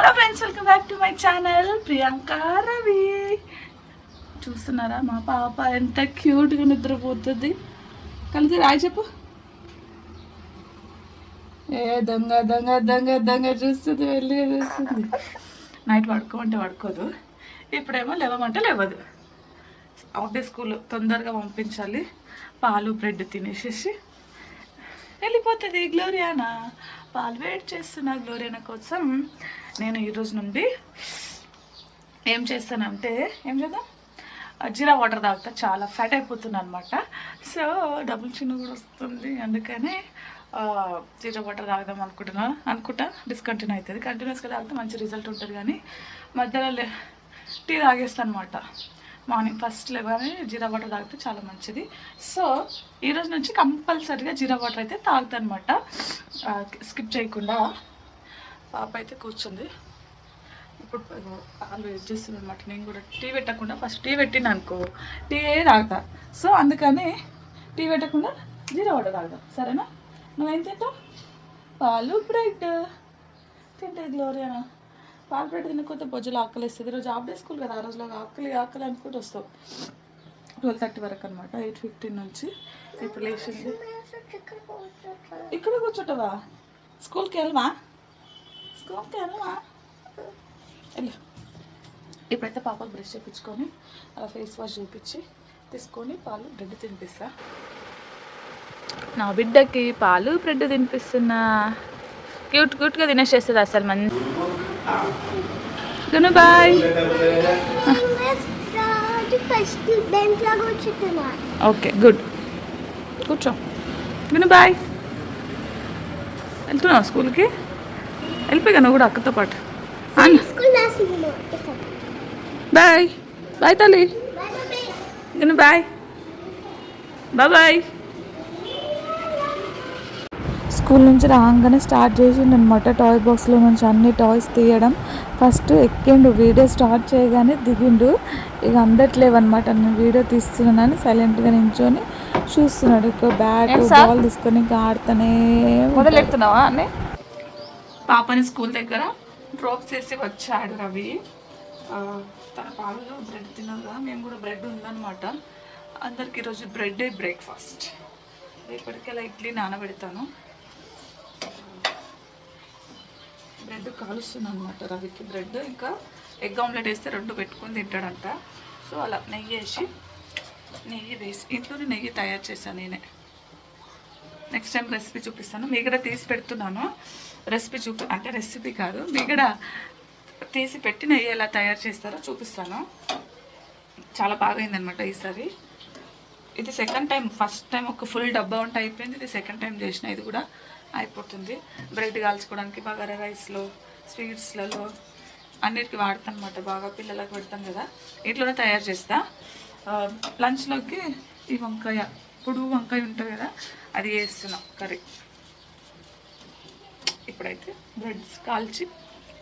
Hello friends, welcome back to my channel Priyanka Ravi. చూస్తున్నారా మా పాప ఎంత క్యూట్గా నిద్రపోతుంది. కలిసి రాయి చెప్పు. ఏ దొంగ దొంగ దొంగ దొంగ చూస్తుంది, వెళ్ళి చూస్తుంది. నైట్ పడుకోమంటే పడుకోదు, ఇప్పుడేమో లేవమంటే లేవదు. హాఫ్ డే స్కూల్ తొందరగా పంపించాలి. పాలు బ్రెడ్ తినేసేసి వెళ్ళిపోతుంది. గ్లోరియానా పాలు వెయిట్ చేస్తున్నా గ్లోరియానా కోసం. నేను ఈరోజు నుండి ఏం చేస్తానంటే ఏం చేద్దాం, జీరా వాటర్ తాగుతా. చాలా ఫ్యాట్ అయిపోతున్నా అనమాట. సో డబుల్ చిన్న కూడా వస్తుంది, అందుకని జీరా వాటర్ తాగుదాం అనుకుంటా. డిస్కంటిన్యూ అవుతుంది. కంటిన్యూస్గా తాగితే మంచి రిజల్ట్ ఉంటుంది, కానీ మధ్యలో టీ తాగేస్తాను అనమాట. మార్నింగ్ ఫస్ట్ లేవని జీరా వాటర్ తాగితే చాలా మంచిది. సో ఈరోజు నుంచి కంపల్సరీగా జీరా వాటర్ అయితే తాగుతాను అనమాట, స్కిప్ చేయకుండా. పాప అయితే కూర్చుంది, ఇప్పుడు పాలు వెయిట్ చేస్తుంది అనమాట. నేను కూడా టీ పెట్టకుండా ఫస్ట్ టీ పెట్టిన అనుకో టీ తాగుతా. సో అందుకని టీ పెట్టకుండా జీరా వాటర్ తాగుతాం, సరేనా? నువ్వేం తింటావు? పాలు బ్రెడ్ తింటే గ్లోరియానా. పాలు బ్రెడ్ తినకపోతే బొజ్జలు ఆకలిస్తుంది. ఈరోజు హాఫ్ డే స్కూల్ కదా, ఆ రోజులో ఆకలి అనుకుంటూ వస్తావు. 12:30 వరకు అనమాట, 8:15 నుంచి. ఇప్పుడు లేచింది. ఇక్కడ కూర్చుంటావా? స్కూల్కి వెళ్ళవా? వెళ్ళు. ఇప్పుడైతే పాపకు బ్రష్ చేయించుకొని అలా ఫేస్ వాష్ చేయించి తీసుకొని పాలు బ్రెడ్ తినిపిస్తా. నా బిడ్డకి పాలు బ్రెడ్ తినిపిస్తున్నా. క్యూట్గా తినేసేస్తుంది అసలు. మంచి గును బాయ్. ఓకే గుడ్, కూర్చో. గును బాయ్. వెళ్తున్నావు స్కూల్కి? వెళ్ళిపోయి నువ్వు కూడా అక్కతో పాటు. బాయ్ బాయ్ తల్లి. గును బాయ్. బాయ్. స్కూల్ నుంచి రాగానే స్టార్ట్ చేసిండు అనమాట. టాయ్ బాక్స్లో నుంచి అన్ని టాయ్స్ తీయడం. ఫస్ట్ ఎక్కిండు, వీడియో స్టార్ట్ చేయగానే దిగిండు. ఇక అందట్లేవన్నమాట. నేను వీడియో తీస్తున్నానని సైలెంట్గా నించొని చూస్తున్నాడు. ఇక బ్యాట్ బాల్ తీసుకొని ఇంకా ఆడుతూనే మొదలెడుతున్నావా అని. పాపని స్కూల్ దగ్గర డ్రాప్ చేసి వచ్చాడు రవి. తన పాలలో బ్రెడ్ తినగా మేము కూడా బ్రెడ్ ఉందన్నమాట. అందరికి ఈరోజు బ్రెడ్డే బ్రేక్ఫాస్ట్. రేపటికెలా ఇడ్లీ నానబెడతాను. బ్రెడ్ కాలుస్తుంది అనమాట రవికి. బ్రెడ్ ఇంకా ఎగ్ ఆమ్లెట్ వేస్తే 2 పెట్టుకొని తింటాడంట. సో అలా నెయ్యి వేసి ఇంట్లోనే నెయ్యి తయారు చేశాను నేనే. నెక్స్ట్ టైం రెసిపీ చూపిస్తాను. మీగడ తీసి పెడుతున్నాను. రెసిపీ కాదు, మీగడ తీసి పెట్టి నెయ్యి ఎలా తయారు చేస్తారో చూపిస్తాను. చాలా బాగా అయిందనమాట ఈసారి. ఇది సెకండ్ టైం. ఫస్ట్ టైం ఒక ఫుల్ డబ్బా ఉంటే అయిపోయింది. ఇది సెకండ్ టైం చేసిన. ఇది కూడా అయిపోతుంది. బ్రెడ్ కాల్చుకోవడానికి బగారా రైస్లో, స్వీట్స్లలో అన్నిటికీ వాడతాను అనమాట. బాగా పిల్లలకు పెడతాం కదా, ఇంట్లోనే తయారు చేస్తా. లంచ్లోకి ఈ వంకాయ, పొడుగు వంకాయ ఉంటుంది కదా, అది వేస్తున్నాం కర్రీ. ఇప్పుడైతే బ్రెడ్ కాల్చి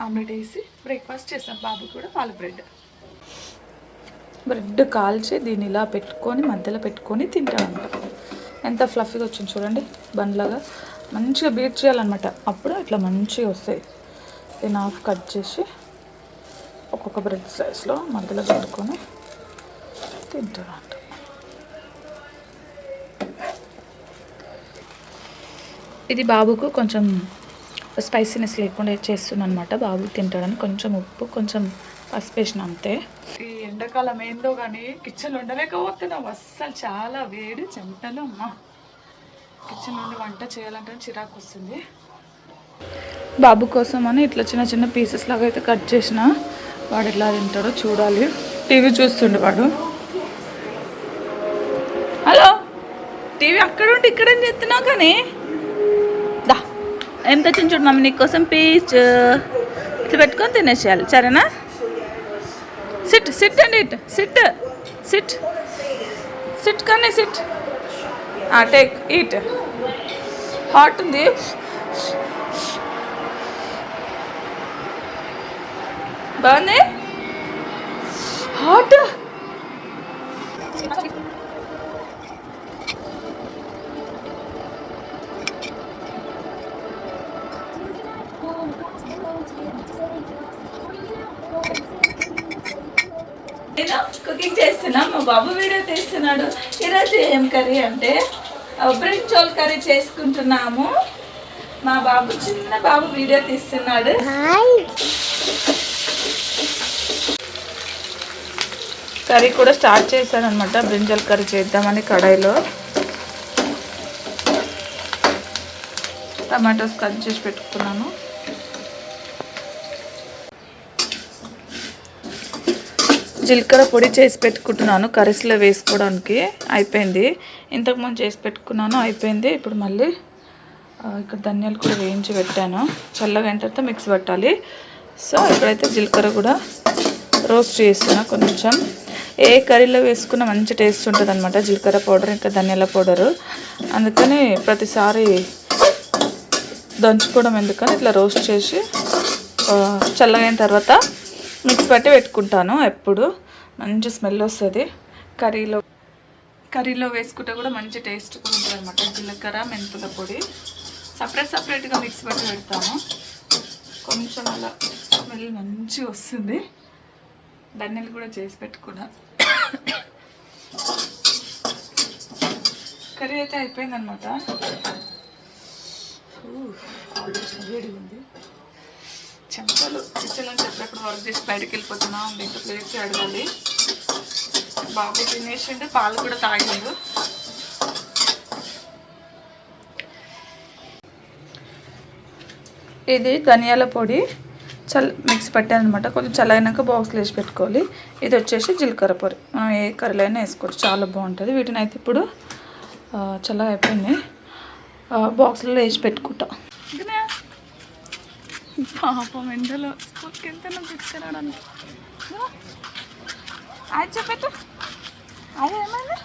ఆమ్లెట్ వేసి బ్రేక్ఫాస్ట్ చేస్తాం. బాబు కూడా పాలు బ్రెడ్ కాల్చి దీన్ని ఇలా పెట్టుకొని మధ్యలో పెట్టుకొని తింటామంట. ఎంత ఫ్లఫీగా వచ్చింది చూడండి, బండ్లాగా. మంచిగా బీట్ చేయాలన్నమాట, అప్పుడు ఇట్లా మంచిగా వస్తాయి. దీన్ని హాఫ్ కట్ చేసి ఒక్కొక్క బ్రెడ్ స్లైస్లో మధ్యలో పెట్టుకొని తింటారంట. ఇది బాబుకు కొంచెం స్పైసీనెస్ లేకుండా చేస్తున్నాను అనమాట. బాబు తింటాడని కొంచెం ఉప్పు, కొంచెం పసుపు వేసిన అంతే. ఈ ఎండాకాలం ఏందో కానీ కిచెన్లో ఉండలేకపోతున్నాం అస్సలు. చాలా వేడి, చెమటలు. అమ్మ కిచెన్ నుండి వంట చేయాలంటే చిరాకు వస్తుంది. బాబు కోసం అని ఇట్లా చిన్న చిన్న పీసెస్ లాగా అయితే కట్ చేసిన. వాడు ఎట్లా తింటాడో చూడాలి. టీవీ చూస్తుండే వాడు. హలో, టీవీ అక్కడ ఉండి ఇక్కడేం చేస్తున్నావు? కానీ దా ఏం తెచ్చిన చూడు మమ్మీ నీకోసం. పీచ్ ఇట్లా పెట్టుకొని తినేసేయాలి, సరేనా? SIT and it. సిట్ కానీ సిట్. Take eat. హాట్ ఉంది. బాగుంది. హాట్. కుకింగ్ చేస్తున్నాం. మా బాబు వీడియో తీస్తున్నాడు. ఈరోజు ఏం కర్రీ అంటే బ్రింజాల్ కర్రీ చేసుకుంటున్నాము. మా బాబు చిన్న బాబు వీడియో తీస్తున్నాడు. కర్రీ కూడా స్టార్ట్ చేశాను అనమాట. బ్రింజాల్ కర్రీ చేద్దామని కడాయిలో టమాటోస్ కట్ చేసి పెట్టుకున్నాను. జీలకర్ర పొడి చేసి పెట్టుకుంటున్నాను కర్రీస్లో వేసుకోవడానికి. అయిపోయింది. ఇంతకుముందు చేసి పెట్టుకున్నాను, అయిపోయింది. ఇప్పుడు మళ్ళీ ఇక్కడ ధనియాలు కూడా వేయించి పెట్టాను. చల్లగా అయిన తర్వాత మిక్స్ పెట్టాలి. సో ఇప్పుడైతే జీలకర్ర కూడా రోస్ట్ చేస్తున్నా. కొంచెం ఏ కర్రీలో వేసుకున్న మంచి టేస్ట్ ఉంటుంది అనమాట జీలకర్ర పౌడర్ ఇంకా ధనియాల పౌడరు. అందుకని ప్రతిసారి దంచుకోవడం ఎందుకని ఇట్లా రోస్ట్ చేసి చల్లగా అయిన తర్వాత మిక్స్ పట్టి పెట్టుకుంటాను. ఎప్పుడు మంచి స్మెల్ వస్తుంది. కర్రీలో వేసుకుంటే కూడా మంచి టేస్ట్ కూడా ఉంటుంది అనమాట. జీలకర్ర మెంతుల పొడి సపరేట్గా మిక్స్ పట్టి పెడతాను. కొంచెం అలా స్మెల్ మంచిగా వస్తుంది. ధనియాలు కూడా చేసి పెట్టుకున్నా. కర్రీ అయితే అయిపోయిందనమాట. వేడిగా ఉంది. చెంపలు కిచెన్ నుంచి ఎప్పుడెప్పుడు వర్క్ చేసి బయటకు వెళ్ళిపోతున్నా. ఇంకా ప్లేట్స్ అడగాలి. బాబు తినేసిండు, పాలు కూడా తాగిండు. ఇది ధనియాల పొడి మిక్స్ పెట్టాను అనమాట. కొంచెం చల్లైనాక బాక్స్లో వేసి పెట్టుకోవాలి. ఇది వచ్చేసి జీలకర్ర పొడి. మనం ఏ కర్రీలో అయినా వేసుకోవచ్చు, చాలా బాగుంటుంది. వీటిని అయితే ఇప్పుడు చల్లగా అయిపోయింది, బాక్స్లో వేసి పెట్టుకుంటా. పాపం ఎండలో స్కూల్కి వెళ్తే తీసుకురావడానికి అది చెప్పట్టు. అది ఏమైంది?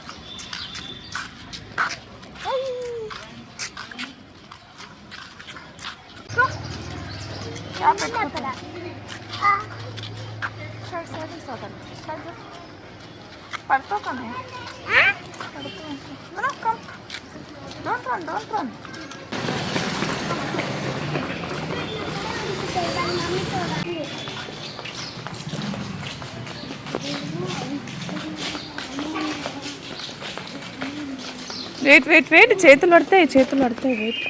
పడుతుంది. Don't run. వెయిట్ చేతులు పడతాయి వెయిట్.